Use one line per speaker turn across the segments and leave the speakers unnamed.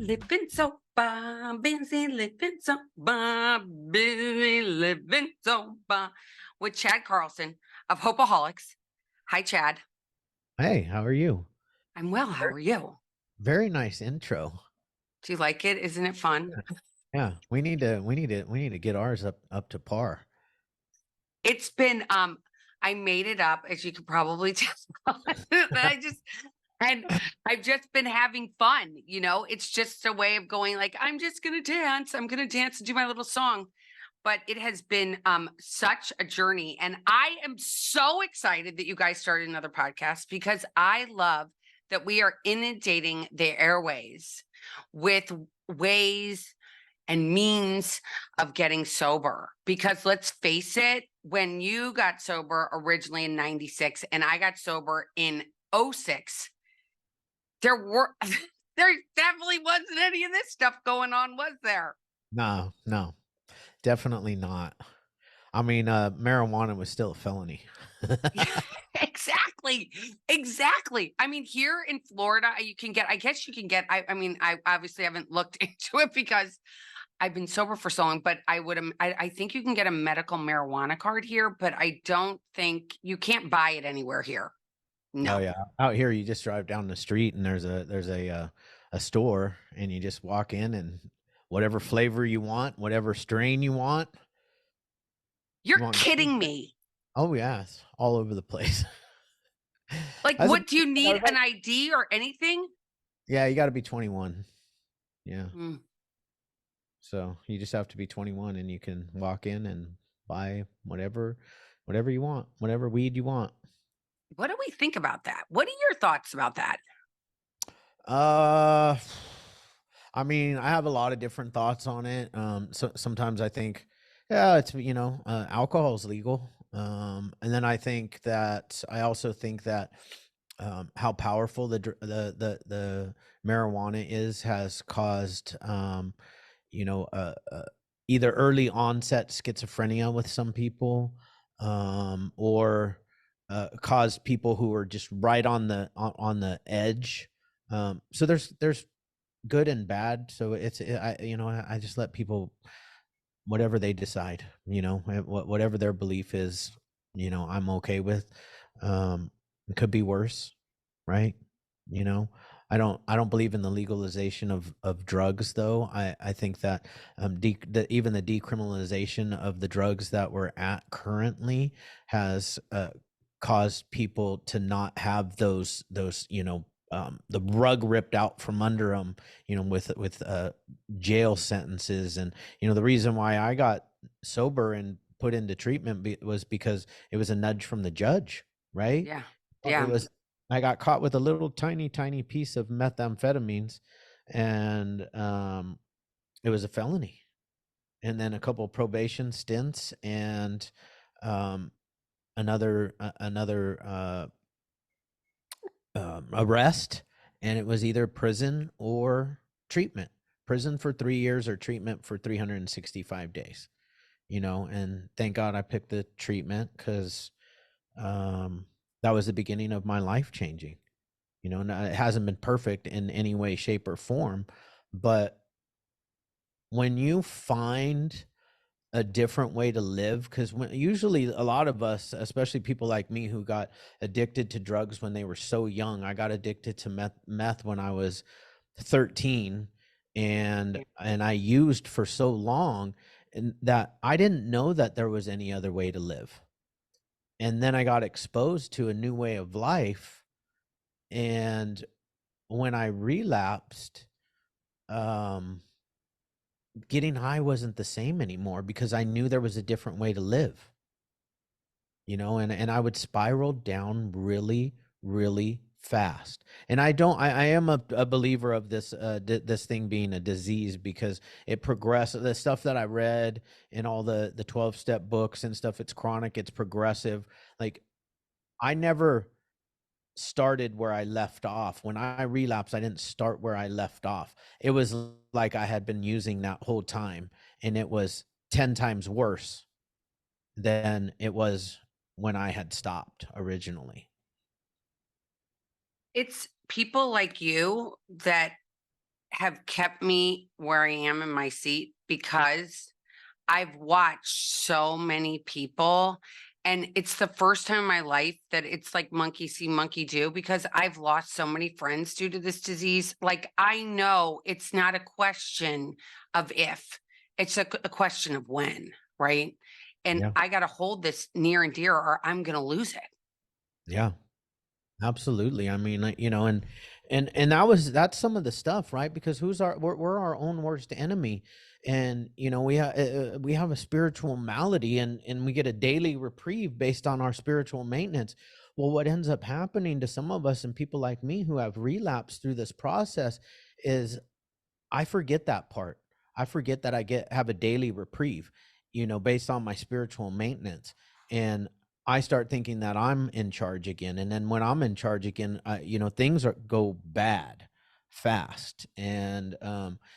living sober, busy living sober, busy living sober with Chad Carlsen of Hopeaholics. Hi, Chad.
Hey, how are you?
I'm well. How are you?
Very nice intro.
Do you like it? Isn't it fun?
Yeah, we need to get ours up to par.
It's been I made it up, as you could probably tell. And I've just been having fun, it's just a way of going like, I'm just gonna dance. I'm gonna dance and do my little song. But it has been such a journey. And I am so excited that you guys started another podcast because I love that we are inundating the airways with ways and means of getting sober. Because let's face it, when you got sober originally in 96 and I got sober in 06, there definitely wasn't any of this stuff going on, was there?
No, definitely not. I mean, marijuana was still a felony.
Exactly. I mean, here in Florida, I mean, I obviously haven't looked into it because I've been sober for so long, but I think you can get a medical marijuana card here, but I don't think you can't buy it anywhere here.
Oh
No.
yeah, out here you just drive down the street and there's a store and you just walk in and whatever flavor you want, whatever strain you want. You
You're
want?
kidding me.
Oh yeah, it's all over the place.
Like,
As a,
what do you
I
need
was
an
like,
ID or anything?
yeah, you got to be 21. Yeah.
Mm.
So you just have to be 21 and you can walk in and buy whatever you want, whatever weed you want.
What do we think about that? What are your thoughts about that?
Uh I mean, I have a lot of different thoughts on it. So sometimes I think, yeah, it's alcohol is legal. And then I also think that how powerful the marijuana has caused either early onset schizophrenia with some people, or caused people who are just right on the edge. So there's good and bad. So I just let people whatever they decide. Whatever their belief is. I'm okay with. It could be worse, right? You know, I don't believe in the legalization of drugs, though. I think that even the decriminalization of the drugs that we're at currently has caused people to not have those the rug ripped out from under them, with jail sentences. And the reason why I got sober and put into treatment was because it was a nudge from the judge, right?
Yeah.
It
Yeah.
was I got caught with a little tiny piece of methamphetamines, and it was a felony. And then a couple of probation stints and um, another arrest, and it was either prison or treatment. Prison for 3 years or treatment for 365 days. And thank God I picked the treatment because that was the beginning of my life changing. And it hasn't been perfect in any way, shape, or form, but when you find a different way to live, because usually a lot of us, especially people like me who got addicted to drugs when they were so young. I got addicted to meth when I was 13, and I used for so long, and that I didn't know that there was any other way to live. And then I got exposed to a new way of life, and when I relapsed, um getting high wasn't the same anymore because I knew there was a different way to live. And I would spiral down really, really fast. And I am a believer of this thing being a disease because it progresses. The stuff that I read in all the 12-step books and stuff, it's chronic, it's progressive. Like, I never started where I left off. When I relapsed, I didn't start where I left off. It was like I had been using that whole time, and it was 10 times worse than it was when I had stopped originally.
It's people like you that have kept me where I am in my seat because I've watched so many people, and it's the first time in my life that it's like monkey see, monkey do, because I've lost so many friends due to this disease. Like, I know it's not a question of if, it's a question of when, right? And
Yeah.
I got to hold this near and dear, or I'm going to lose it.
Yeah. Absolutely. I mean, you know, and that's some of the stuff, right? Because we're our own worst enemy, and you know we have a spiritual malady, and we get a daily reprieve based on our spiritual maintenance. Well, what ends up happening to some of us and people like me who have relapsed through this process is I forget that part. I forget that have a daily reprieve, you know, based on my spiritual maintenance. And I start thinking that I'm in charge again. And then when I'm in charge again, you know, go bad fast. And,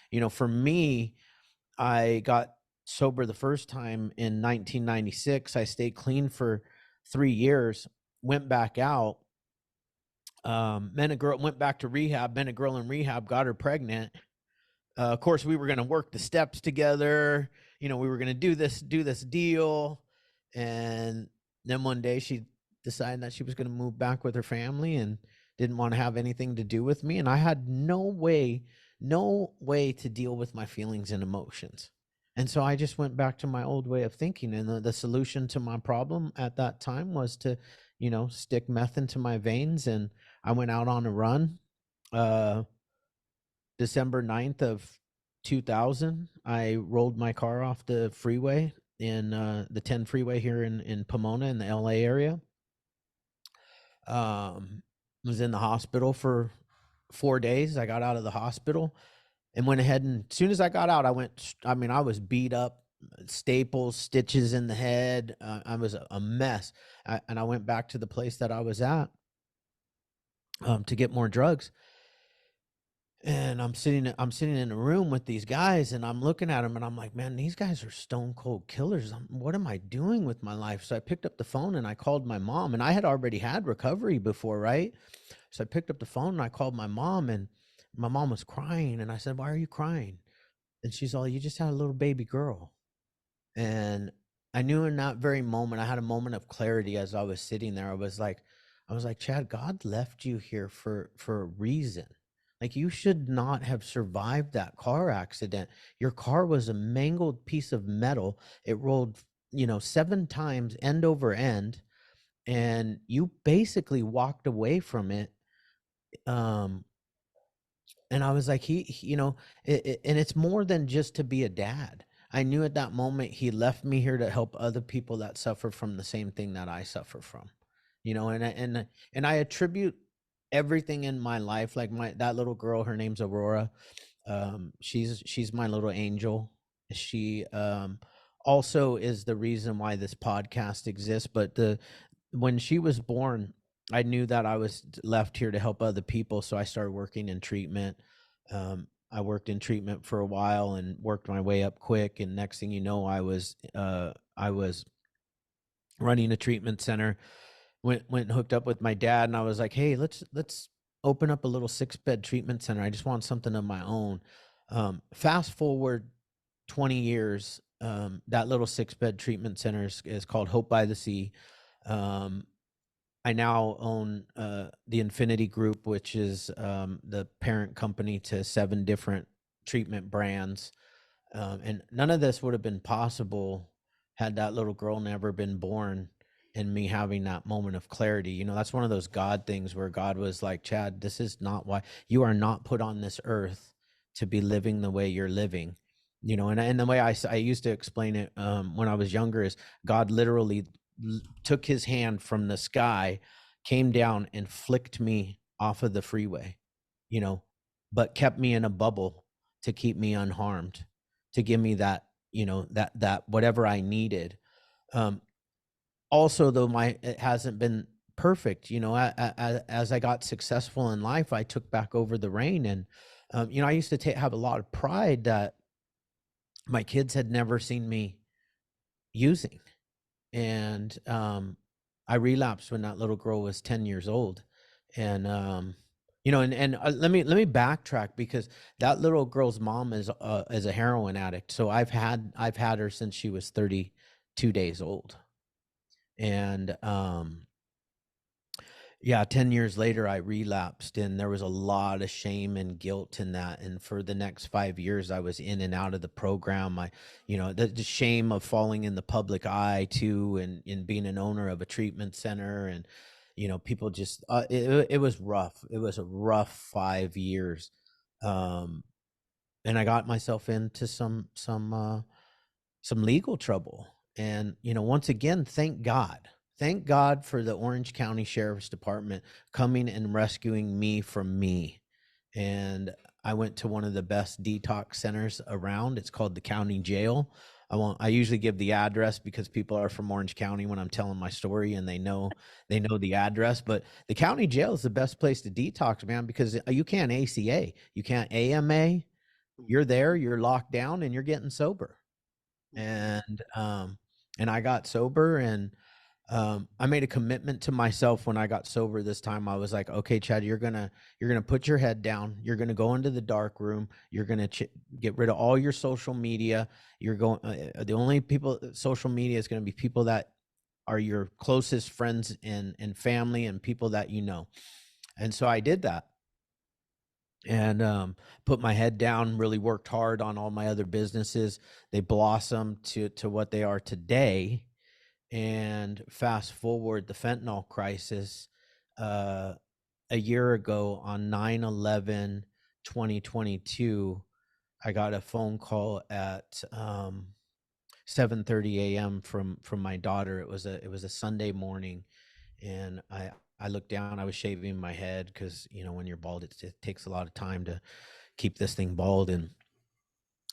you know, for me, I got sober the first time in 1996. I stayed clean for 3 years, went back out, met a girl, went back to rehab, met a girl in rehab, got her pregnant. Of course, we were going to work the steps together. You know, we were going to do this deal. And then one day she decided that she was going to move back with her family and didn't want to have anything to do with me. And I had no way to deal with my feelings and emotions. And so I just went back to my old way of thinking. And the solution to my problem at that time was to, you know, stick meth into my veins. And I went out on a run. Uh, December 9th of 2000, I rolled my car off the freeway in the 10 freeway here in Pomona in the LA area. Was in the hospital for 4 days. I got out of the hospital and went ahead, and as soon as I got out, I mean, I was beat up, staples, stitches in the head. I was a mess. And I went back to the place that I was at to get more drugs. And I'm sitting in a room with these guys, and I'm looking at them, and I'm like, man, these guys are stone cold killers. What am I doing with my life? So I picked up the phone and I called my mom, and I had already had recovery before, right? So I picked up the phone and I called my mom, and my mom was crying, and I said, why are you crying? And she's all, you just had a little baby girl. And I knew in that very moment, I had a moment of clarity as I was sitting there. I was like, Chad, God left you here for a reason. Like, you should not have survived that car accident. Your car was a mangled piece of metal. It rolled, you know, 7 times end over end, and you basically walked away from it. Um, and I was like, you know, and it's more than just to be a dad. I knew at that moment he left me here to help other people that suffer from the same thing that I suffer from, you know, and I attribute everything in my life, like that little girl, her name's Aurora. She's my little angel. She also is the reason why this podcast exists. But when she was born, I knew that I was left here to help other people, so I started working in treatment. I worked in treatment for a while and worked my way up quick. And next thing you know, I was running a treatment center. Went and hooked up with my dad, and I was like, hey, let's open up a little 6-bed treatment center. I just want something of my own. Fast forward 20 years, that little 6-bed treatment center is called Hope by the Sea. I now own the Infinity Group, which is the parent company to 7 different treatment brands. And none of this would have been possible had that little girl never been born and me having that moment of clarity. You know, that's one of those God things where God was like, Chad, this is not why you are not put on this earth to be living the way you're living. You know, and the way I used to explain it when I was younger is God literally took his hand from the sky, came down and flicked me off of the freeway, you know, but kept me in a bubble to keep me unharmed, to give me that, you know, that whatever I needed. Um, Also, though, it hasn't been perfect. You know, as I got successful in life, I took back over the reign, and you know, I used to have a lot of pride that my kids had never seen me using, and I relapsed when that little girl was 10 years old, and You know, and let me backtrack because that little girl's mom is a heroin addict. So I've had her since she was 32 days old. And yeah, 10 years later I relapsed, and there was a lot of shame and guilt in that. And for the next 5 years I was in and out of the program. The shame of falling in the public eye too, and being an owner of a treatment center. And people just it was rough. It was a rough 5 years. Um and I got myself into some legal trouble. And, once again, thank God. Thank God for the Orange County Sheriff's Department coming and rescuing me from me. And I went to one of the best detox centers around. It's called the county jail. I usually give the address because people are from Orange County when I'm telling my story, and they know the address. But the county jail is the best place to detox, man, because you can't ACA, you can't AMA. You're there, you're locked down, and you're getting sober. And I got sober. And I made a commitment to myself when I got sober this time. I was like, okay, Chad, you're gonna put your head down. You're gonna go into the dark room. You're gonna get rid of all your social media. You're going. The only people social media is gonna be people that are your closest friends and family and people that you know. And so I did that. And put my head down, really worked hard on all my other businesses. They blossomed to what they are today. And fast forward the fentanyl crisis, a year ago on 9/11/2022, I got a phone call at 7:30 a.m. from my daughter. It was a Sunday morning. And I looked down. I was shaving my head because when you're bald, it takes a lot of time to keep this thing bald. And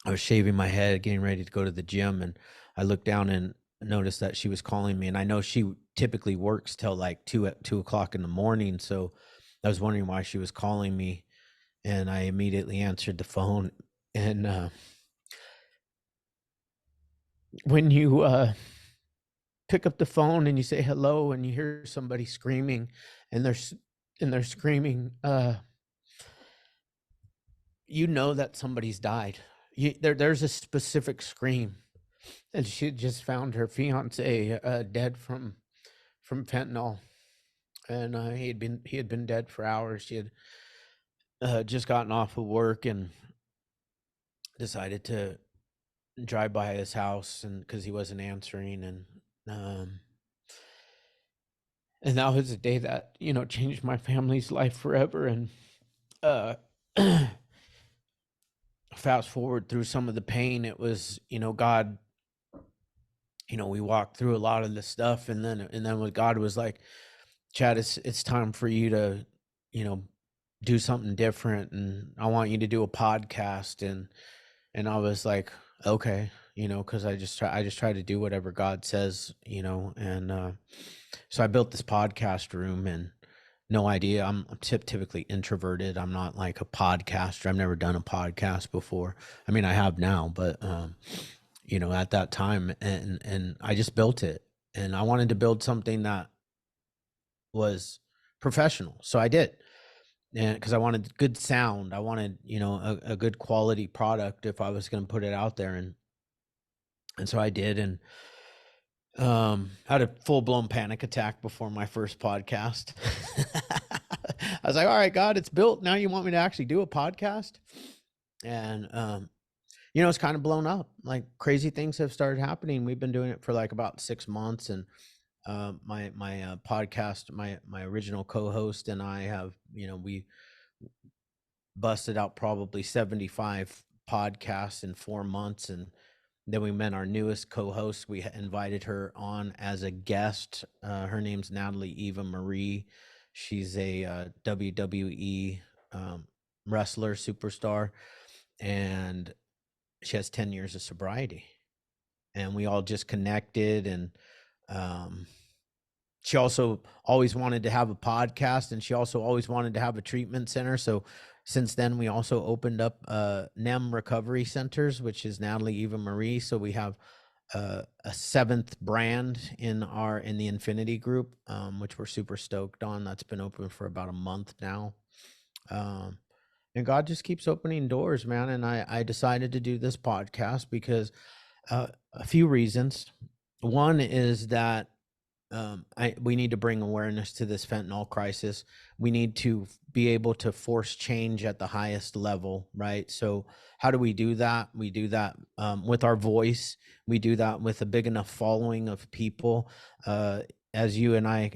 I was shaving my head, getting ready to go to the gym, and I looked down and noticed that she was calling me. And I know she typically works till like 2 o'clock in the morning, so I was wondering why she was calling me. And I immediately answered the phone. And when you pick up the phone and you say hello, and you hear somebody screaming, and they're screaming, that somebody's died. There's a specific scream. And she had just found her fiance dead from fentanyl. And he had been dead for hours. She had just gotten off of work and decided to drive by his house, and because he wasn't answering. And that was a day that changed my family's life forever. And uh fast forward through some of the pain, it was God. We walked through a lot of the stuff, and then what God was like, Chad, it's time for you to you know do something different, and I want you to do a podcast. And I was like, okay, because I just try to do whatever God says. And so I built this podcast room. And no idea, I'm typically introverted. I'm not like a podcaster. I've never done a podcast before. I mean, I have now, but at that time. And I just built it. And I wanted to build something that was professional, so I did. And because I wanted good sound, I wanted a good quality product if I was going to put it out there. And so I did. And had a full-blown panic attack before my first podcast. I was like, all right, God, it's built. Now you want me to actually do a podcast? And it's kind of blown up. Like, crazy things have started happening. We've been doing it for like about 6 months. And my podcast, my original co-host and I have, we busted out probably 75 podcasts in 4 months. And then we met our newest co-host. We invited her on as a guest. Her name's Natalie Eva Marie. She's a WWE wrestler superstar, and she has 10 years of sobriety. And we all just connected. And she also always wanted to have a podcast, and she also always wanted to have a treatment center. So since then, we also opened up NEM Recovery Centers, which is Natalie Eva Marie. So we have a seventh brand in the Infinity Group, which we're super stoked on. That's been open for about a month now. Um, and God just keeps opening doors, man. And I decided to do this podcast because a few reasons. One is that we need to bring awareness to this fentanyl crisis. We need to be able to force change at the highest level, right? So, how do we do that? We do that with our voice. We do that with a big enough following of people. As you and I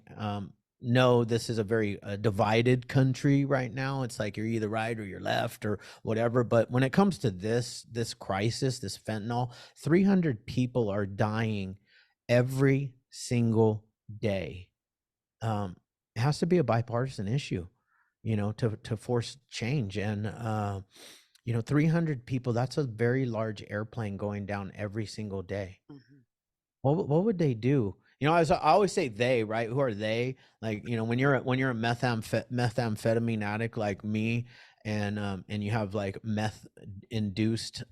know, this is a very divided country right now. It's like you're either right or you're left or whatever. But when it comes to this crisis, this fentanyl, 300 people are dying every single day. It has to be a bipartisan issue, to force change. And 300 people, that's a very large airplane going down every single day.
Mhm.
What would they do? I always say they, right? Who are they? Like, when you're a methamphetamine addict like me, and you have like meth induced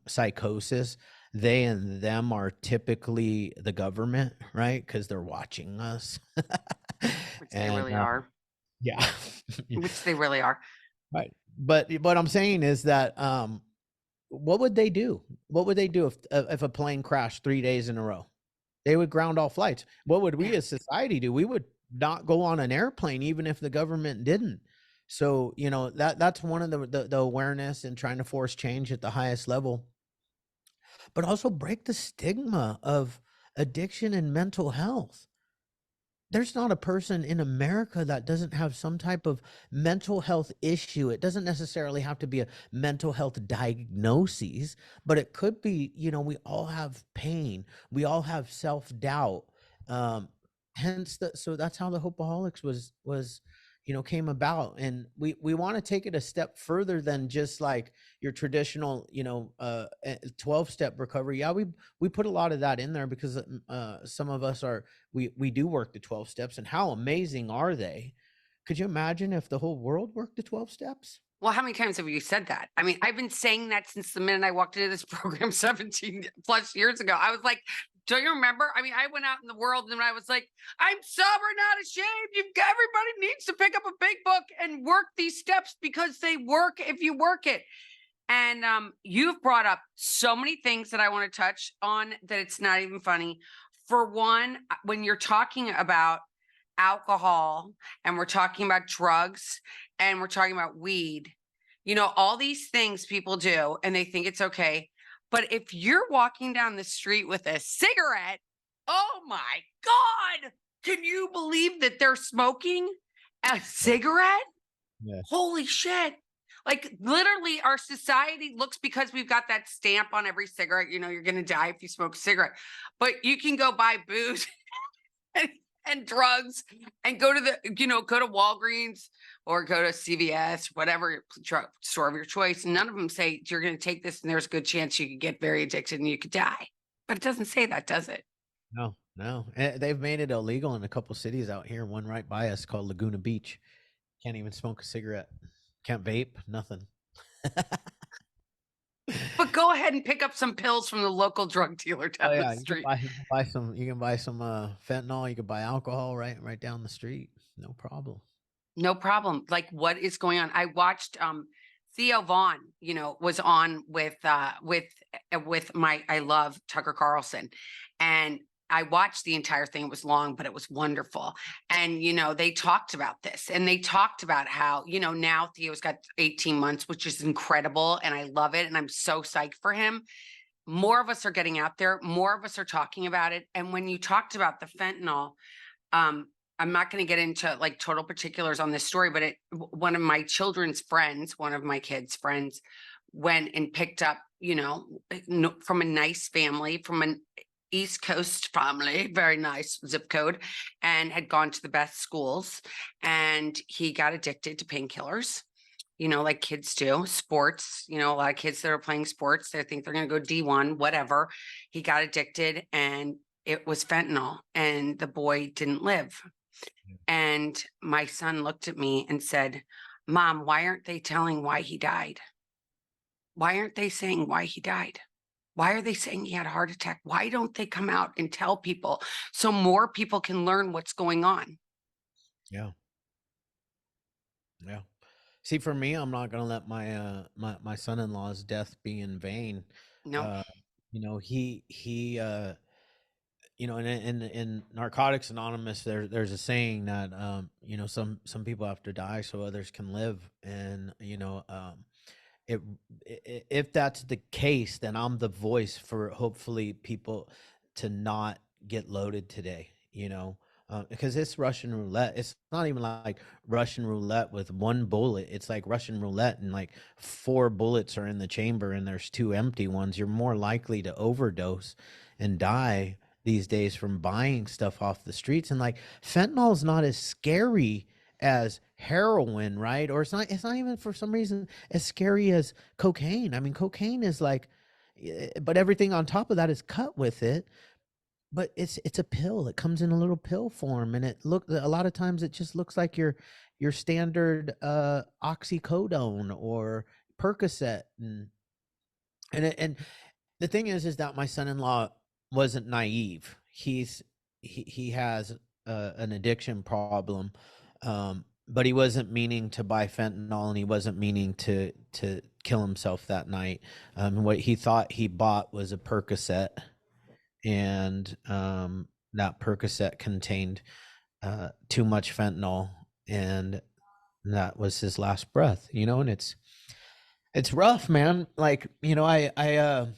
psychosis, they and them are typically the government, right? Because they're watching us.
Which they
And
really are.
yeah.
Which they really are.
Right. But what I'm saying is that what would they do? What would they do if a plane crashed 3 days in a row? They would ground all flights. What would we as society do? We would not go on an airplane even if the government didn't. So, that's one of the awareness and trying to force change at the highest level, but also break the stigma of addiction and mental health. There's not a person in America that doesn't have some type of mental health issue. It doesn't necessarily have to be a mental health diagnosis, but it could be, we all have pain. We all have self-doubt. So that's how the Hopeaholics was came about. And we want to take it a step further than just like your traditional 12-step recovery. Yeah, we put a lot of that in there because some of us we do work the 12 steps, and how amazing are they? Could you imagine if the whole world worked the 12 steps?
Well, how many times have you said that? I mean, I've been saying that since the minute I walked into this program 17 plus years ago. I was like, do you remember? I mean, I went out in the world and I was like, I'm sober, not ashamed. Everybody needs to pick up a big book and work these steps because they work if you work it. And you've brought up so many things that I want to touch on that it's not even funny. For one, when you're talking about alcohol and we're talking about drugs and we're talking about weed, all these things people do and they think it's okay. But if you're walking down the street with a cigarette, oh my God, can you believe that they're smoking a cigarette?
Yes.
Holy shit. Like literally our society looks, because we've got that stamp on every cigarette, you're going to die if you smoke a cigarette, but you can go buy booze and drugs and go to Walgreens or go to CVS, whatever drug store of your choice. And none of them say you're going to take this and there's a good chance you could get very addicted and you could die. But it doesn't say that, does it?
No, no. They've made it illegal in a couple cities out here. One right by us called Laguna Beach. Can't even smoke a cigarette. Can't vape, nothing.
But go ahead and pick up some pills from the local drug dealer
Oh
down the
yeah, you
street.
can buy some fentanyl, you can buy alcohol right down the street. No problem.
No problem. Like, what is going on? I watched Theo Vaughn, was on with I love Tucker Carlson. And I watched the entire thing. It was long, but it was wonderful. And they talked about this and they talked about how, now Theo's got 18 months, which is incredible. And I love it. And I'm so psyched for him. More of us are getting out there, more of us are talking about it. And when you talked about the fentanyl, I'm not going to get into like total particulars on this story, but one of my children's friends, one of my kids' friends, went and picked up, from a nice family, from an East Coast family, very nice zip code, and had gone to the best schools. And he got addicted to painkillers, like kids do. Sports, a lot of kids that are playing sports, they think they're going to go D1, whatever. He got addicted and it was fentanyl, and the boy didn't live. And my son looked at me and said, Mom, why aren't they telling why he died? Why aren't they saying why he died? Why are they saying he had a heart attack? Why don't they come out and tell people so more people can learn what's going on?
Yeah. Yeah. See, for me, I'm not gonna let my son-in-law's death be in vain.
No.
Uh, in Narcotics Anonymous, there's a saying that some people have to die so others can live, and it, if that's the case, then I'm the voice for hopefully people to not get loaded today, because it's Russian roulette. It's not even like Russian roulette with one bullet. It's like Russian roulette and like four bullets are in the chamber and there's two empty ones. You're more likely to overdose and die these days from buying stuff off the streets. And like fentanyl is not as scary as heroin, right? Or it's not even for some reason as scary as cocaine. I mean, cocaine is like, but everything on top of that is cut with it. But it's a pill. It comes in a little pill form, and a lot of times it just looks like your standard oxycodone or Percocet, and the thing is that my son-in-law wasn't naive. He has an addiction problem, but he wasn't meaning to buy fentanyl, and he wasn't meaning to kill himself that night. What he thought he bought was a Percocet, and that Percocet contained too much fentanyl, and that was his last breath. And it's rough, man. Like, I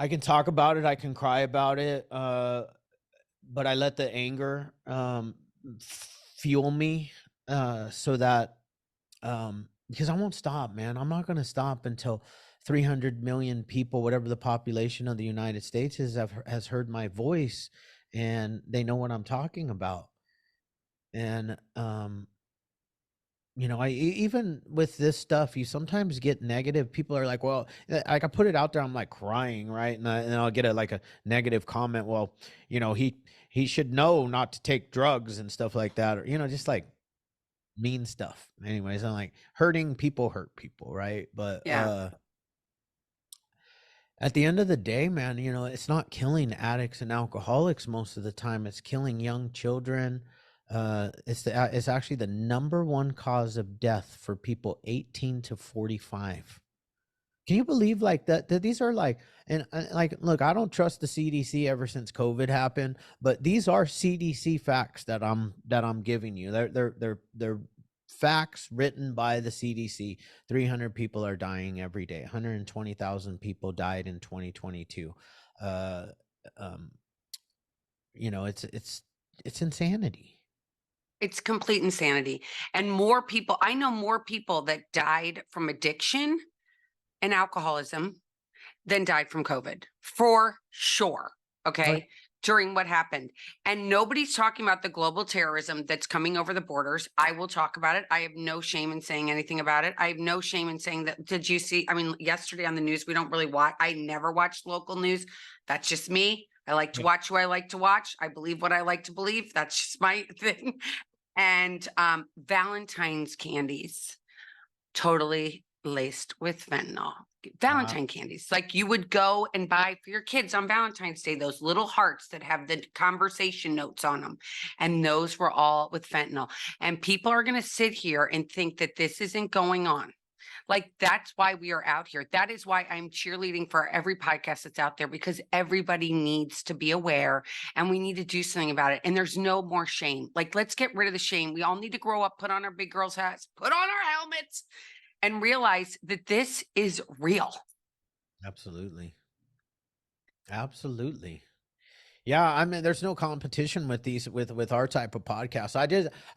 can talk about it, I can cry about it, but I let the anger fuel me, so that because I won't stop, man. I'm not going to stop until 300 million people, whatever the population of the United States is, has heard my voice and they know what I'm talking about. And even with this stuff, you sometimes get negative. People are like, well, like I put it out there, I'm like crying, right? And I'll get a negative comment. Well, he should know not to take drugs and stuff like that, or just like mean stuff. Anyways, I'm like, hurting people hurt people, right? But
Yeah.
at the end of the day, man, it's not killing addicts and alcoholics most of the time. It's killing young children. It's actually the number one cause of death for people 18 to 45. Can you believe like that these are like, and like, look, I don't trust the CDC ever since COVID happened, but these are CDC facts that I'm giving you. They're facts written by the CDC. 300 people are dying every day. 120,000 people died in 2022. Um, it's insanity.
It's complete insanity. And I know more people that died from addiction and alcoholism than died from COVID, for sure. Okay. During what happened. And nobody's talking about the global terrorism that's coming over the borders. I will talk about it. I have no shame in saying anything about it. I have no shame in saying that. Did you see? I mean, yesterday on the news, we don't really watch. I never watched local news. That's just me. I like to watch who I like to watch. I believe what I like to believe. That's just my thing. And Valentine's candies, totally laced with fentanyl. Valentine candies, like you would go and buy for your kids on Valentine's Day, those little hearts that have the conversation notes on them. And those were all with fentanyl. And people are going to sit here and think that this isn't going on. Like, that's why we are out here. That is why I'm cheerleading for every podcast that's out there, because everybody needs to be aware and we need to do something about it. And there's no more shame. Like, let's get rid of the shame. We all need to grow up, put on our big girls' hats, put on our helmets, and realize that this is real.
Absolutely. Absolutely. Yeah, I mean, there's no competition with these with our type of podcast.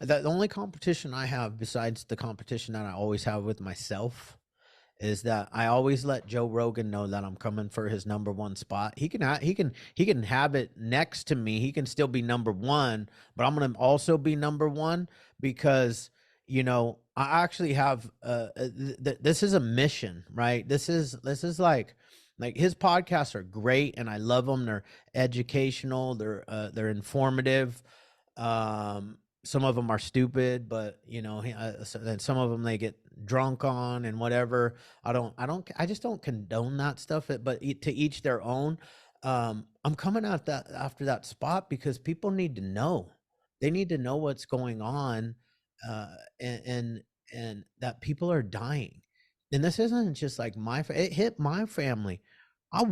The only competition I have, besides the competition that I always have with myself, is that I always let Joe Rogan know that I'm coming for his number one spot. He can have it next to me. He can still be number one, but I'm gonna also be number one because I actually have this is a mission, right? This is like his podcasts are great and I love them. They're educational, they're informative. Some of them are stupid, but then some of them they get drunk on and whatever. I just don't condone that stuff, but to each their own. I'm coming out after that spot because people need to know. They need to know what's going on, and and that people are dying. And this isn't just like it hit my family. I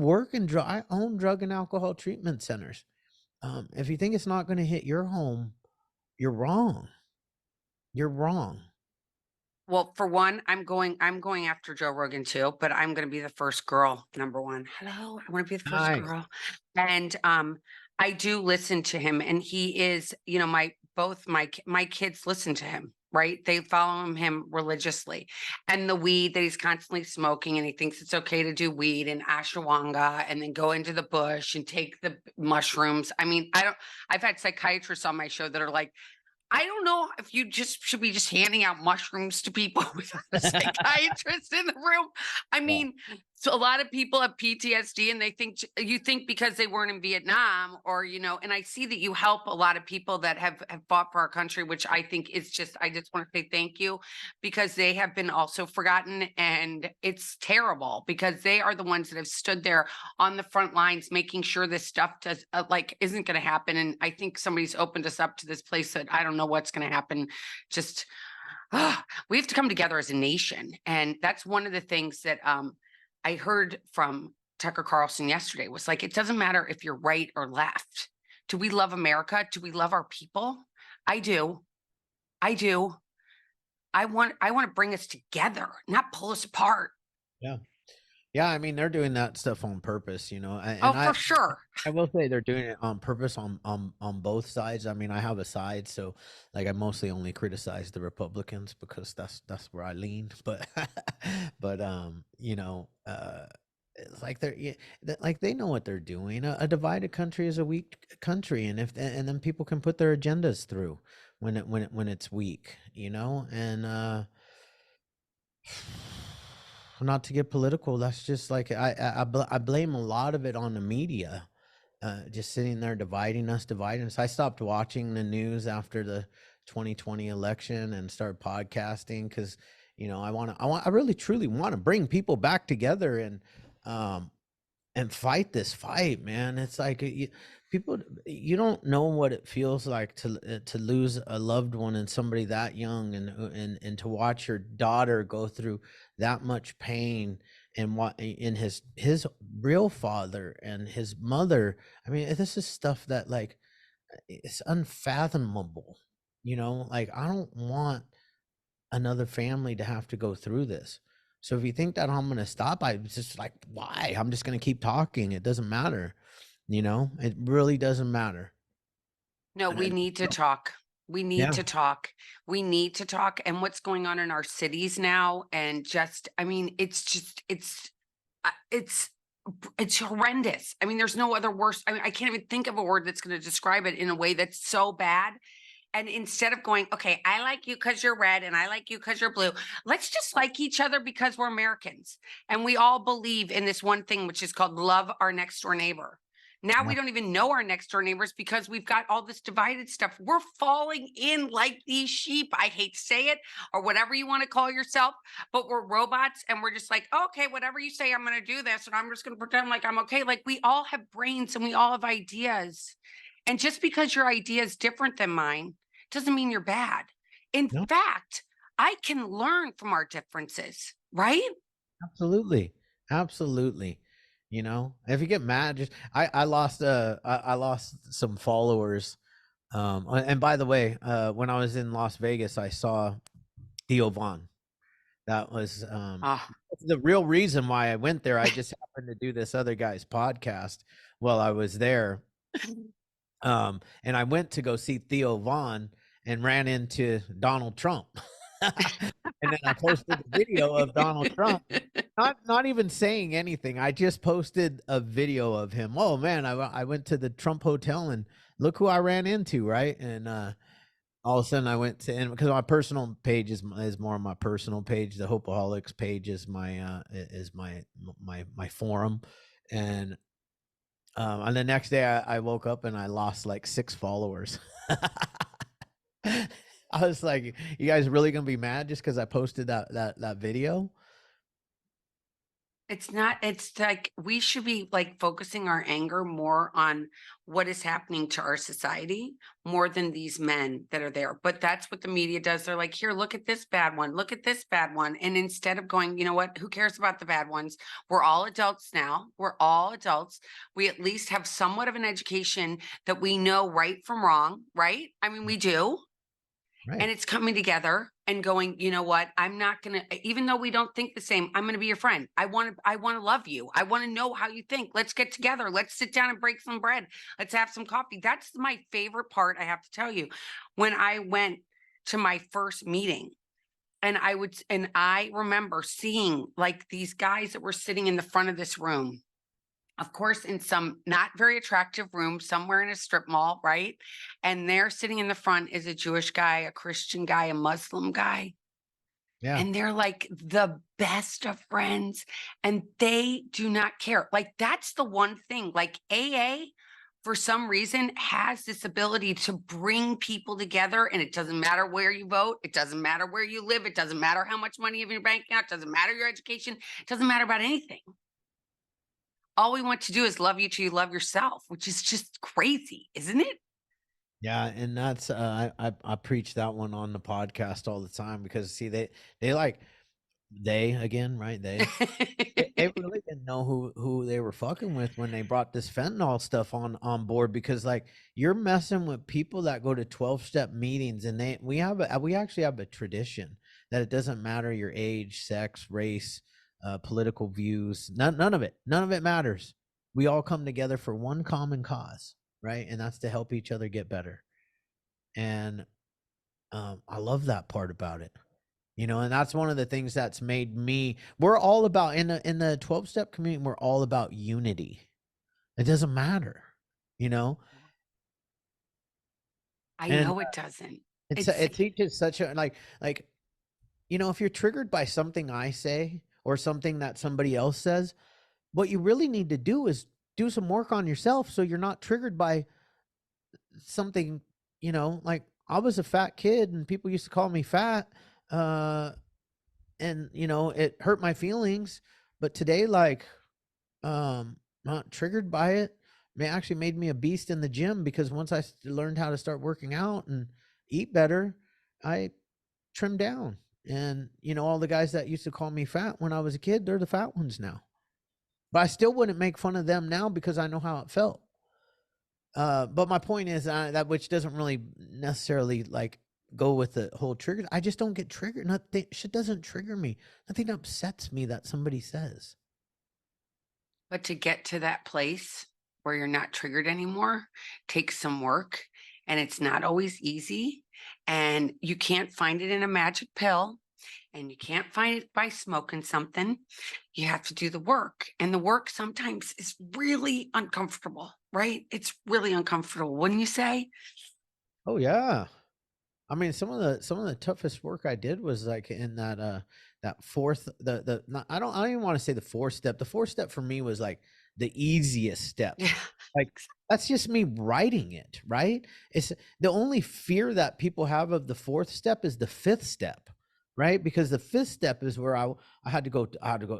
own drug and alcohol treatment centers. If you think it's not going to hit your home, you're wrong. You're wrong.
Well, for one, I'm going after Joe Rogan too, but I'm gonna be the first girl, number one. Hello, I want to be the first
Nice.
girl. And I do listen to him, and he is, my kids listen to him, right? They follow him religiously. And the weed that he's constantly smoking, and he thinks it's okay to do weed and ashwagandha and then go into the bush and take the mushrooms. I mean, I've had psychiatrists on my show that are like, I don't know if you just should be just handing out mushrooms to people without a psychiatrist in the room. I
Yeah.
mean, so a lot of people have PTSD, and they think you think because they weren't in Vietnam, or and I see that you help a lot of people that have fought for our country, which I think is just, I just want to say thank you, because they have been also forgotten, and it's terrible because they are the ones that have stood there on the front lines, making sure this stuff isn't going to happen. And I think somebody's opened us up to this place that I don't know what's going to happen. Just we have to come together as a nation, and that's one of the things that I heard from Tucker Carlson yesterday. Was like, it doesn't matter if you're right or left. Do we love America? Do we love our people? I do. I do. I want to bring us together, not pull us apart.
Yeah. Yeah, I mean, they're doing that stuff on purpose,
Oh,
and
for sure.
I will say they're doing it on purpose on both sides. I mean, I have a side, so like I mostly only criticize the Republicans because that's where I lean. But but it's like like they know what they're doing. A divided country is a weak country, and then people can put their agendas through when it's weak, and not to get political, that's just like I blame a lot of it on the media, just sitting there dividing us. I stopped watching the news after the 2020 election and started podcasting because I really truly want to bring people back together um and fight this fight, man. It's like people, you don't know what it feels like to lose a loved one and somebody that young, and to watch your daughter go through that much pain, and what in his real father and his mother. I mean, this is stuff that like it's unfathomable. Like I don't want another family to have to go through this. So if you think that I'm going to stop, I was just like, why? I'm just going to keep talking. It doesn't matter. It really doesn't matter.
No,
And
we need to talk. We need
yeah,
to talk. We need to talk. And what's going on in our cities now, and just, I mean, it's horrendous. I mean, there's no other worse. I mean, I can't even think of a word that's going to describe it in a way that's so bad. And instead of going, okay, I like you because you're red and I like you because you're blue, let's just like each other because we're Americans. And we all believe in this one thing, which is called love our next door neighbor. Now
yeah,
we don't even know our next door neighbors because we've got all this divided stuff. We're falling in like these sheep. I hate to say it, or whatever you want to call yourself, but we're robots, and we're just like, okay, whatever you say, I'm going to do this. And I'm just going to pretend like I'm okay. Like, we all have brains and we all have ideas. And just because your idea is different than mine doesn't mean you're bad. In
no,
fact, I can learn from our differences, right?
absolutely. Absolutely. If you get mad, just I lost some followers. And by the way, when I was in Las Vegas, I saw Theo Vaughn. That was
Oh,
the real reason why I went there. I just happened to do this other guy's podcast while I was there. And I went to go see Theo Vaughn and ran into Donald Trump. And then I posted a video of Donald Trump, not even saying anything. I just posted a video of him. Oh man, I went to the Trump hotel and look who I ran into, right? And all of a sudden I went to, and because my personal page is more my personal page. The Hopeaholics page is my forum. And the next day I woke up and I lost like 6 followers. I was like, you guys really gonna be mad just because I posted that video?
It's not, it's like we should be like focusing our anger more on what is happening to our society more than these men that are there. But that's what the media does. They're like, here, look at this bad one, look at this bad one. And instead of going, you know what, who cares about the bad ones? We're all adults now. We're all adults. We at least have somewhat of an education that we know right from wrong, right? I mean, we do. And
Right.
it's coming together and going, you know what, I'm not gonna, even though we don't think the same, I'm gonna be your friend. I want to love you. I want to know how you think. Let's get together. Let's sit down and break some bread. Let's have some coffee. That's my favorite part, I have to tell you. When I went to my first meeting, and I remember seeing like these guys that were sitting in the front of this room, of course, in some not very attractive room somewhere in a strip mall, right? And there sitting in the front is a Jewish guy, a Christian guy, a Muslim guy.
Yeah.
And they're like the best of friends and they do not care. Like, that's the one thing. Like, AA, for some reason, has this ability to bring people together. And it doesn't matter where you vote, it doesn't matter where you live, it doesn't matter how much money you have in your bank account, it doesn't matter your education, it doesn't matter about anything. All we want to do is love you till you love yourself, which is just crazy, isn't it?
Yeah, and that's I preach that one on the podcast all the time because see they like they again, right? They really didn't know who they were fucking with when they brought this fentanyl stuff on board because like you're messing with people that go to 12-step meetings and we actually have a tradition that it doesn't matter your age, sex, race, political views, none of it matters. We all come together for one common cause, right? And that's to help each other get better. And I love that part about it. And that's one of the things that's made me we're all about in the 12-step community, we're all about unity. It doesn't matter, you know?
I
And
know it doesn't. It's
it teaches such a like, if you're triggered by something I say or something that somebody else says, what you really need to do is do some work on yourself so you're not triggered by something, like I was a fat kid and people used to call me fat. And it hurt my feelings, but today, like, not triggered by it. It actually made me a beast in the gym because once I learned how to start working out and eat better, I trimmed down. And all the guys that used to call me fat when I was a kid, they're the fat ones now. But I still wouldn't make fun of them now because I know how it felt. But my point is that which doesn't really necessarily like go with the whole trigger. I just don't get triggered. Nothing shit doesn't trigger me. Nothing upsets me that somebody says.
But to get to that place where you're not triggered anymore takes some work, and it's not always easy. And you can't find it in a magic pill, and you can't find it by smoking something. You have to do the work. And the work sometimes is really uncomfortable, right? It's really uncomfortable, wouldn't you say?
Oh yeah. I mean, some of the toughest work I did was like in that fourth the not, I don't even want to say the fourth step. The fourth step for me was like the easiest step.
Yeah.
Like that's just me writing it, right? It's the only fear that people have of the fourth step is the fifth step, right? Because the fifth step is where I had to go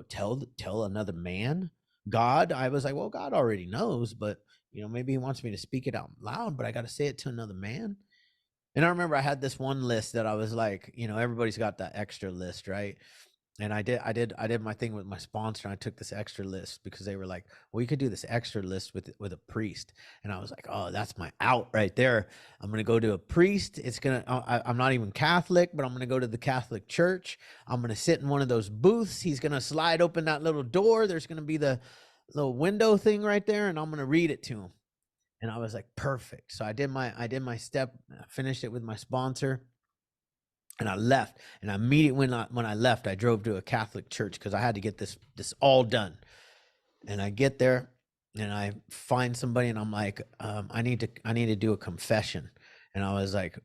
tell another man, God. I was like, well, God already knows, but maybe he wants me to speak it out loud, but I got to say it to another man. And I remember I had this one list that I was like, everybody's got that extra list, right? And I did my thing with my sponsor. And I took this extra list because they were like, well, you could do this extra list with a priest. And I was like, oh, that's my out right there. I'm gonna go to a priest. I'm not even Catholic, but I'm gonna go to the Catholic church. I'm gonna sit in one of those booths. He's gonna slide open that little door. There's gonna be the little window thing right there, and I'm gonna read it to him. And I was like, perfect. So I did my step, finished it with my sponsor, and I left. And immediately when I left, I drove to a Catholic church because I had to get this all done. And I get there and I find somebody and I'm like, I need to do a confession. And I was like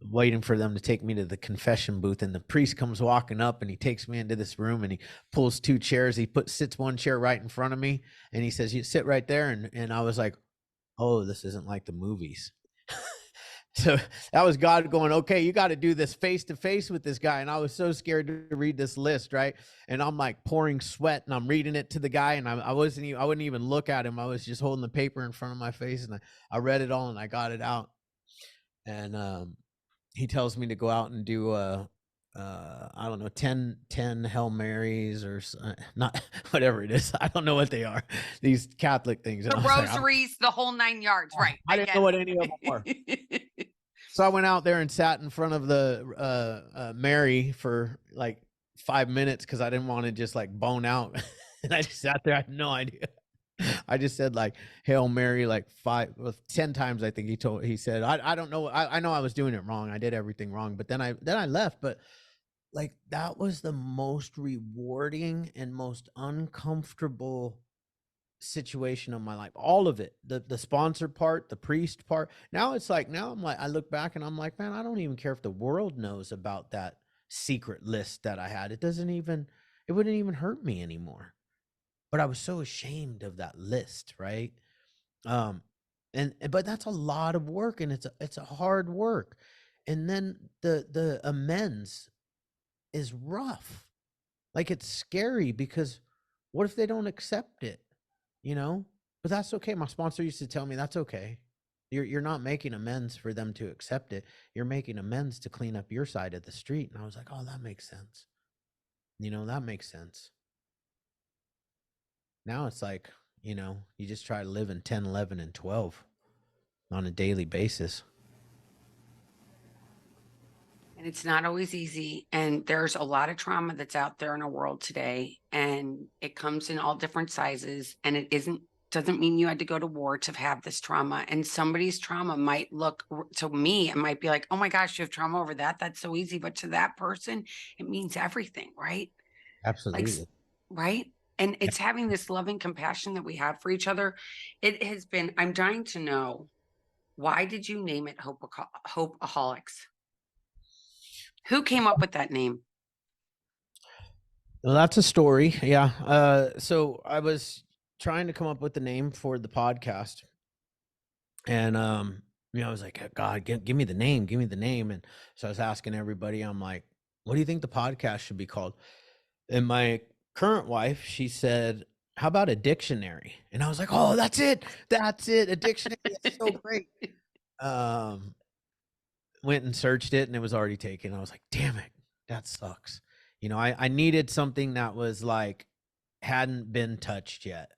waiting for them to take me to the confession booth, and the priest comes walking up and he takes me into this room and he pulls two chairs. He sits one chair right in front of me and he says, you sit right there. And I was like, oh, this isn't like the movies. So that was God going, okay, you got to do this face to face with this guy. And I was so scared to read this list, right? And I'm like pouring sweat and I'm reading it to the guy, and I wouldn't even look at him. I was just holding the paper in front of my face, and I read it all and I got it out. And he tells me to go out and do I don't know, 10 Hail Marys or not whatever it is. I don't know what they are. These Catholic things.
The rosaries, the whole 9 yards. Right.
I didn't know what any of them were. So I went out there and sat in front of the Mary for like 5 minutes because I didn't want to just like bone out. And I just sat there. I had no idea. I just said like Hail Mary like 10 times. I think he said, I don't know. I know I was doing it wrong. I did everything wrong. But then I left. But like that was the most rewarding and most uncomfortable situation of my life. All of it, the sponsor part, the priest part. Now it's like, now I'm like, I look back and I'm like, man, I don't even care if the world knows about that secret list that I had. It wouldn't even hurt me anymore. But I was so ashamed of that list, right? But that's a lot of work, and it's a hard work. And then the amends is rough. Like it's scary because what if they don't accept it? But that's okay. My sponsor used to tell me that's okay. You're not making amends for them to accept it. You're making amends to clean up your side of the street. And I was like, oh, that makes sense. That makes sense. Now it's like, you just try to live in 10, 11, and 12 on a daily basis.
And it's not always easy. And there's a lot of trauma that's out there in our world today. And it comes in all different sizes. And it doesn't mean you had to go to war to have this trauma. And somebody's trauma might look to me, it might be like, oh my gosh, you have trauma over that. That's so easy. But to that person, it means everything, right?
Absolutely.
Right. And it's having this loving compassion that we have for each other. It has been, I'm dying to know, why did you name it Hopeaholics? Who came up with that name?
Well, that's a story. Yeah. So I was trying to come up with the name for the podcast. And, I was like, God, give me the name. Give me the name. And so I was asking everybody, I'm like, what do you think the podcast should be called? And my current wife, she said, how about a dictionary? And I was like, oh, that's it. That's it. A dictionary. That's so great. Went and searched it and it was already taken. I was like, damn it. That sucks. I needed something that was like, hadn't been touched yet.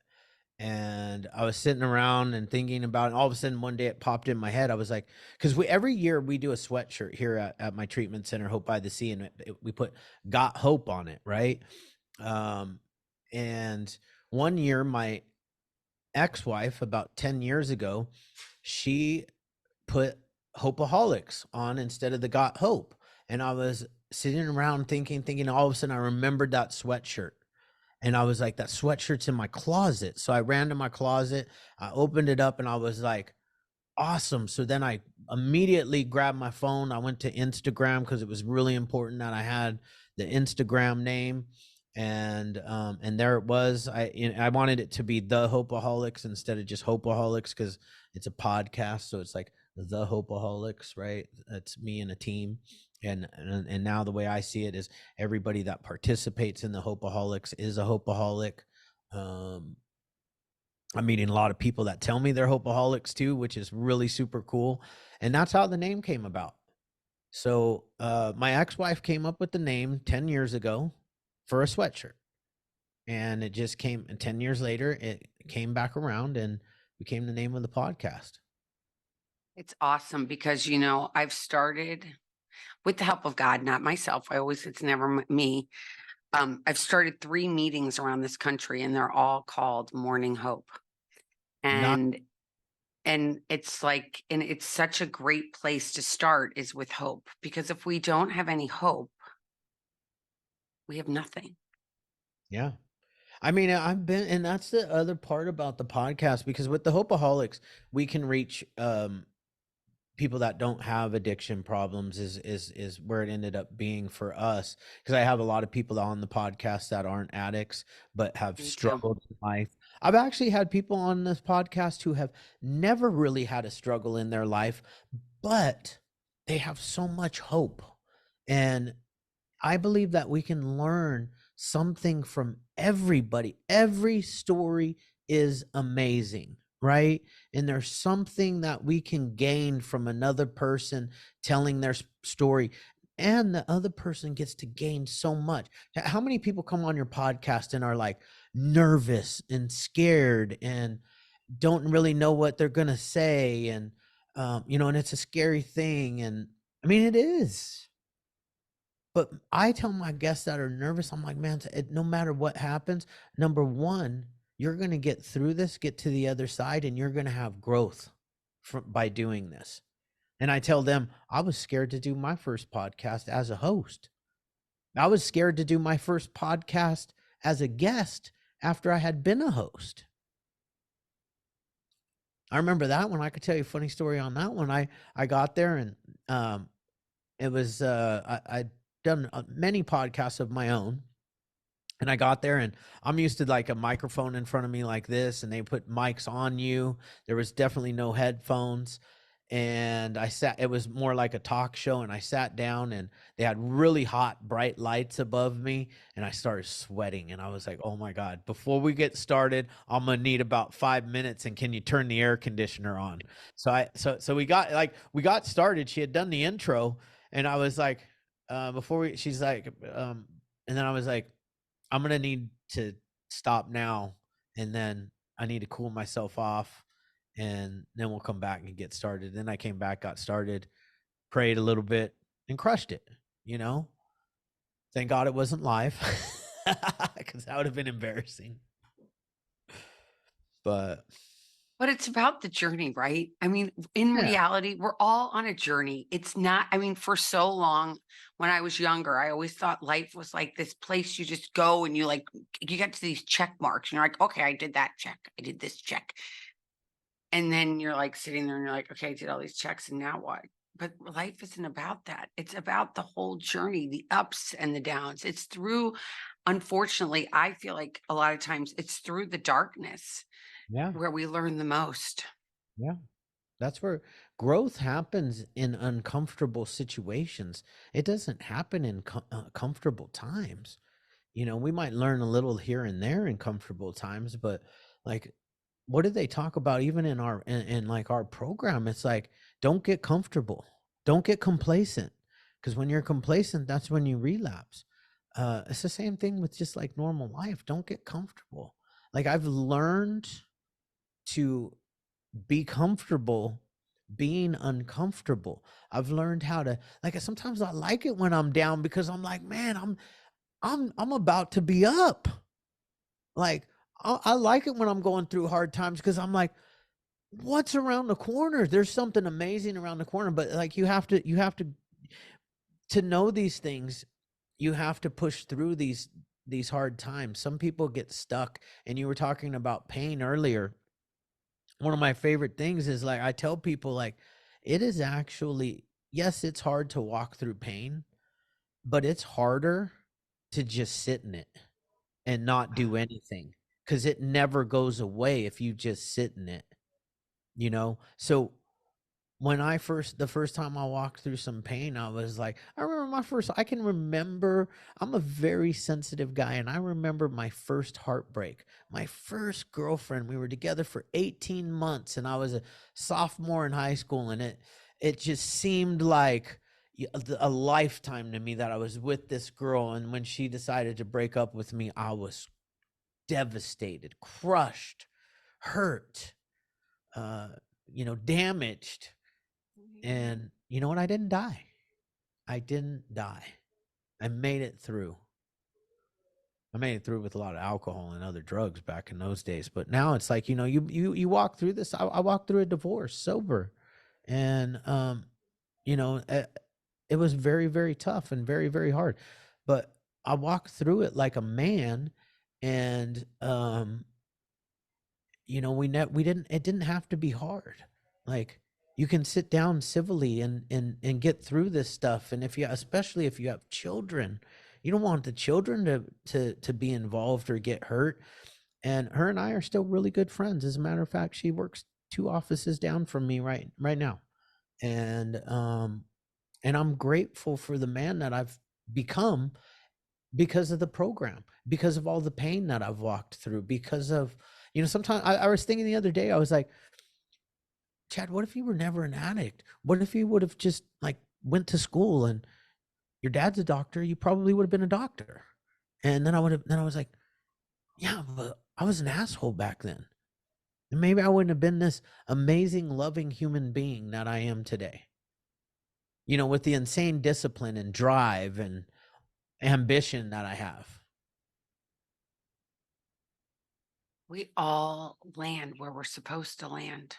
And I was sitting around and thinking about it. All of a sudden, one day it popped in my head. I was like, because every year we do a sweatshirt here at my treatment center, Hope by the Sea, and we put "Got Hope" on it, right? And one year, my ex-wife, about 10 years ago, she put Hopeaholics on instead of the Got Hope. And I was sitting around thinking, all of a sudden I remembered that sweatshirt. And I was like, that sweatshirt's in my closet. So I ran to my closet, I opened it up, and I was like, awesome. So then I immediately grabbed my phone. I went to Instagram because it was really important that I had the Instagram name. And there it was. I wanted it to be the Hopeaholics instead of just Hopeaholics because it's a podcast. So it's like the Hopeaholics, right? It's me and a team. And now the way I see it is everybody that participates in the Hopeaholics is a Hopeaholic. I'm meeting a lot of people that tell me they're Hopeaholics too, which is really super cool. And that's how the name came about. So my ex-wife came up with the name 10 years ago for a sweatshirt. And it just came, and 10 years later, it came back around and became the name of the podcast.
It's awesome because, I've started with the help of God, not myself. It's never me. I've started 3 meetings around this country and they're all called Morning Hope. And it's like, and it's such a great place to start is with hope, because if we don't have any hope, we have nothing.
Yeah. I mean, and that's the other part about the podcast, because with the Hopeaholics, we can reach people that don't have addiction problems is where it ended up being for us, because I have a lot of people on the podcast that aren't addicts but have
Me too.
struggled in life. I've actually had people on this podcast who have never really had a struggle in their life, but they have so much hope. And I believe that we can learn something from everybody. Every story is amazing, right? And there's something that we can gain from another person telling their story, and the other person gets to gain so much. How many people come on your podcast and are like nervous and scared and don't really know what they're going to say? And, and it's a scary thing. And I mean, it is. But I tell my guests that are nervous, I'm like, man, no matter what happens, number one, you're going to get through this, get to the other side, and you're going to have growth by doing this. And I tell them, I was scared to do my first podcast as a host. I was scared to do my first podcast as a guest after I had been a host. I remember that one. I could tell you a funny story on that one. I got there, and it was I'd done many podcasts of my own, and I got there, and I'm used to like a microphone in front of me like this, and they put mics on you. There was definitely no headphones, and it was more like a talk show, and I sat down, and they had really hot bright lights above me, and I started sweating, and I was like, oh my God, before we get started, I'm gonna need about 5 minutes, and can you turn the air conditioner on? So we got started. She had done the intro, and I was like, she's like, and then I was like, I'm gonna need to stop now, and then I need to cool myself off, and then we'll come back and get started. Then I came back, got started, prayed a little bit, and crushed it. Thank God it wasn't live, because that would have been embarrassing. But
it's about the journey, right? I mean, in
yeah,
reality, we're all on a journey. It's not, I mean, for so long when I was younger, I always thought life was like this place you just go and you get to these check marks and you're like, okay, I did that check. I did this check. And then you're like sitting there and you're like, okay, I did all these checks and now what? But life isn't about that. It's about the whole journey, the ups and the downs. It's through, unfortunately, I feel like a lot of times it's through the darkness
yeah,
where we learn the most.
yeah. That's where growth happens, in uncomfortable situations. It doesn't happen in comfortable times. We might learn a little here and there in comfortable times, but like, what do they talk about even in like our program? It's like, don't get comfortable, don't get complacent, because when you're complacent, that's when you relapse. It's the same thing with just like normal life. Don't get comfortable. Like, I've learned to be comfortable being uncomfortable. I've learned how to, like, sometimes I like it when I'm down, because I'm like, man, I'm about to be up. Like, I like it when I'm going through hard times, because I'm like, what's around the corner? There's something amazing around the corner. But like, to know these things, you have to push through these hard times. Some people get stuck, and you were talking about pain earlier. One of my favorite things is, like, I tell people, like, it is actually, yes, it's hard to walk through pain, but it's harder to just sit in it and not do anything, because it never goes away if you just sit in it. So when the first time I walked through some pain, I was like, I can remember, I'm a very sensitive guy, and I remember my first heartbreak, my first girlfriend. We were together for 18 months, and I was a sophomore in high school, and it just seemed like a lifetime to me that I was with this girl. And when she decided to break up with me, I was devastated, crushed, hurt, damaged. And you know what? I didn't die. I didn't die. I made it through. I made it through with a lot of alcohol and other drugs back in those days. But now it's like, you walk through this. I walked through a divorce sober. And, it was very, very tough and very, very hard. But I walked through it like a man. And, it didn't have to be hard. Like, You can sit down civilly and get through this stuff. And if you, especially if you have children, you don't want the children to be involved or get hurt. And her and I are still really good friends. As a matter of fact, she works 2 offices down from me right now. And I'm grateful for the man that I've become because of the program, because of all the pain that I've walked through, because of, sometimes I was thinking the other day, I was like, Chad, what if you were never an addict? What if you would have just like went to school and your dad's a doctor, you probably would have been a doctor. And then I was like, yeah, but I was an asshole back then. And maybe I wouldn't have been this amazing, loving human being that I am today. With the insane discipline and drive and ambition that I have.
We all land where we're supposed to land.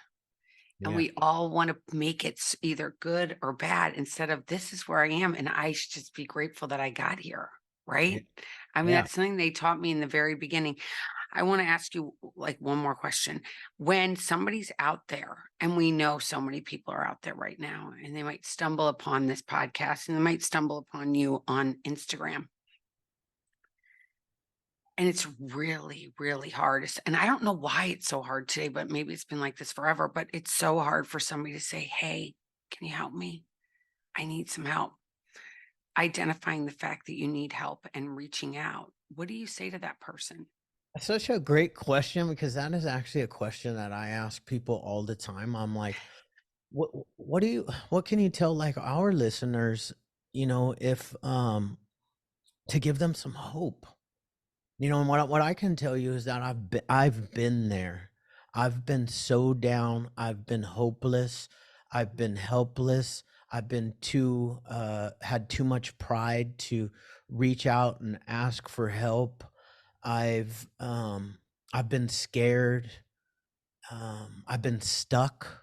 And
Yeah.
we all want to make it either good or bad instead of this is where I am. And I should just be grateful that I got here.
Yeah.
Right. I mean,
Yeah.
that's something they taught me in the very beginning. I want to ask you like one more question. When somebody's out there, and we know so many people are out there right now, and they might stumble upon this podcast and they might stumble upon you on Instagram. And it's really, really hard. And I don't know why it's so hard today, but maybe it's been like this forever. But it's so hard for somebody to say, hey, can you help me? I need some help. Identifying the fact that you need help and reaching out. What do you say to that person?
That's such a great question, because that is actually a question that I ask people all the time. I'm like, what can you tell like our listeners, if to give them some hope? And what I can tell you is that I've been there. I've been so down. I've been hopeless. I've been helpless. I've been had too much pride to reach out and ask for help. I've been scared. I've been stuck.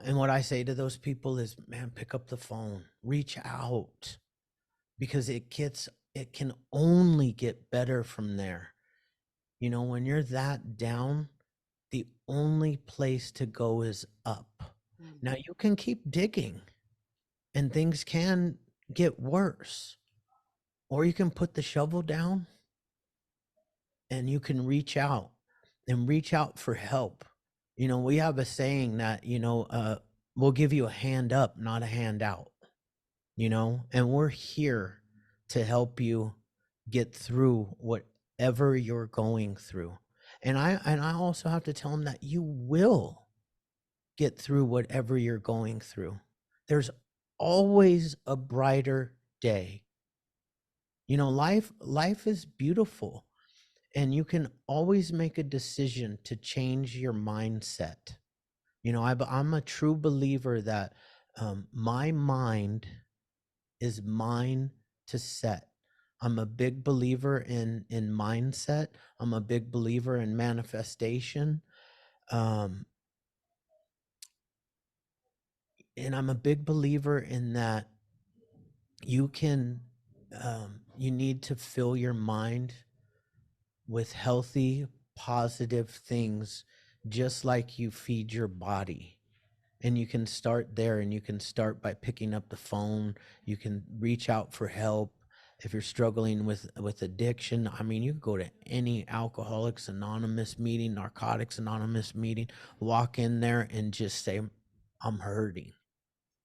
And what I say to those people is, man, pick up the phone, reach out, because it can only get better from there. When you're that down, the only place to go is up. Now you can keep digging and things can get worse, or you can put the shovel down and you can reach out for help. We have a saying that, we'll give you a hand up, not a handout, and we're here to help you get through whatever you're going through. And I also have to tell them that you will get through whatever you're going through. There's always a brighter day. Life is beautiful, and you can always make a decision to change your mindset. I'm a true believer that my mind is mine to set. I'm a big believer in mindset. I'm a big believer in manifestation. And I'm a big believer in that you need to fill your mind with healthy, positive things, just like you feed your body. And you can start there, and you can start by picking up the phone. You can reach out for help. If you're struggling with addiction, I mean, you can go to any Alcoholics Anonymous meeting, Narcotics Anonymous meeting, walk in there and just say, I'm hurting.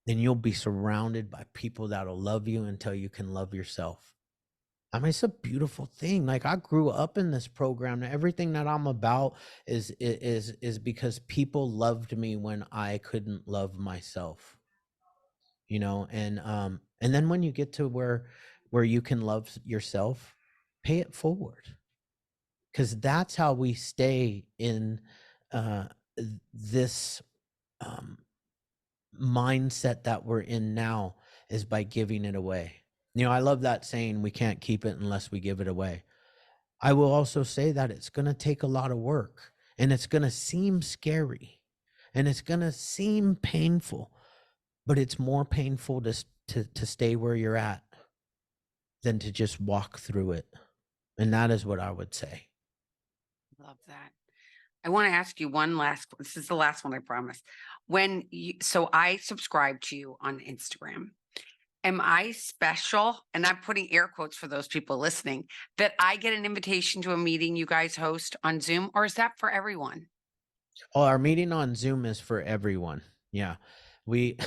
Then you'll be surrounded by people that'll love you until you can love yourself. I mean, it's a beautiful thing. Like, I grew up in this program. Everything that I'm about is because people loved me when I couldn't love myself. And then when you get to where you can love yourself, pay it forward, because that's how we stay in this mindset that we're in now, is by giving it away. I love that saying, we can't keep it unless we give it away. I will also say that it's going to take a lot of work, and it's going to seem scary, and it's going to seem painful, but it's more painful to stay where you're at than to just walk through it. And that is what I would say.
Love that. I want to ask you this is the last one, I promise. So I subscribe to you on Instagram. Am I special? And I'm putting air quotes for those people listening, that I get an invitation to a meeting you guys host on Zoom, or is that for everyone?
Oh, our meeting on Zoom is for everyone. Yeah. We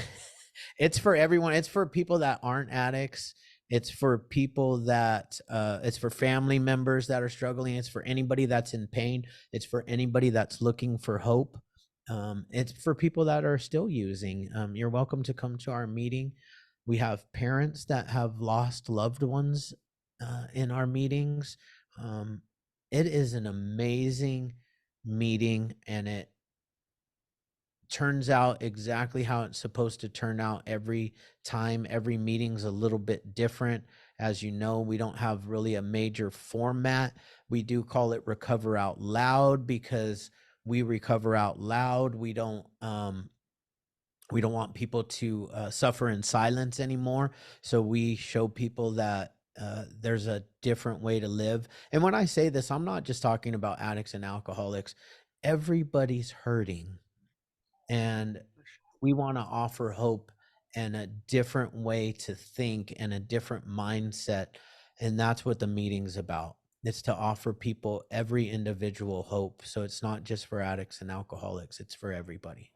it's for everyone. It's for people that aren't addicts. It's for people that it's for family members that are struggling. It's for anybody that's in pain. It's for anybody that's looking for hope. It's for people that are still using. You're welcome to come to our meeting. We have parents that have lost loved ones in our meetings. It is an amazing meeting, and it turns out exactly how it's supposed to turn out every time. Every meeting's a little bit different. As you know, we don't have really a major format. We do call it Recover Out Loud because we recover out loud. We don't want people to suffer in silence anymore. So we show people that there's a different way to live. And when I say this, I'm not just talking about addicts and alcoholics. Everybody's hurting. And we want to offer hope and a different way to think and a different mindset. And that's what the meeting's about. It's to offer people, every individual, hope. So it's not just for addicts and alcoholics, it's for everybody.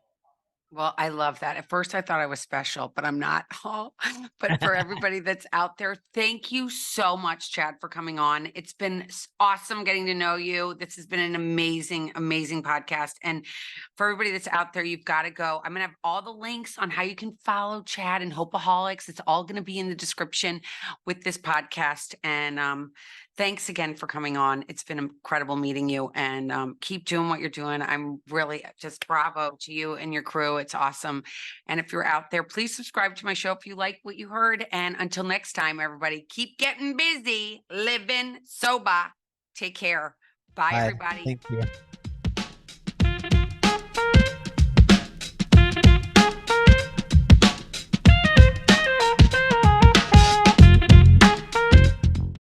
Well, I love that. At first, I thought I was special, but I'm not. Oh, but for everybody that's out there, thank you so much, Chad, for coming on. It's been awesome getting to know you. This has been an amazing, amazing podcast. And for everybody that's out there, you've got to go. I'm going to have all the links on how you can follow Chad and Hopeaholics. It's all going to be in the description with this podcast. And thanks again for coming on. It's been incredible meeting you, and keep doing what you're doing. I'm really just bravo to you and your crew. It's awesome. And if you're out there, please subscribe to my show if you like what you heard. And until next time, everybody, keep getting busy, living sober. Take care. Bye,
Bye.
everybody.
Thank you.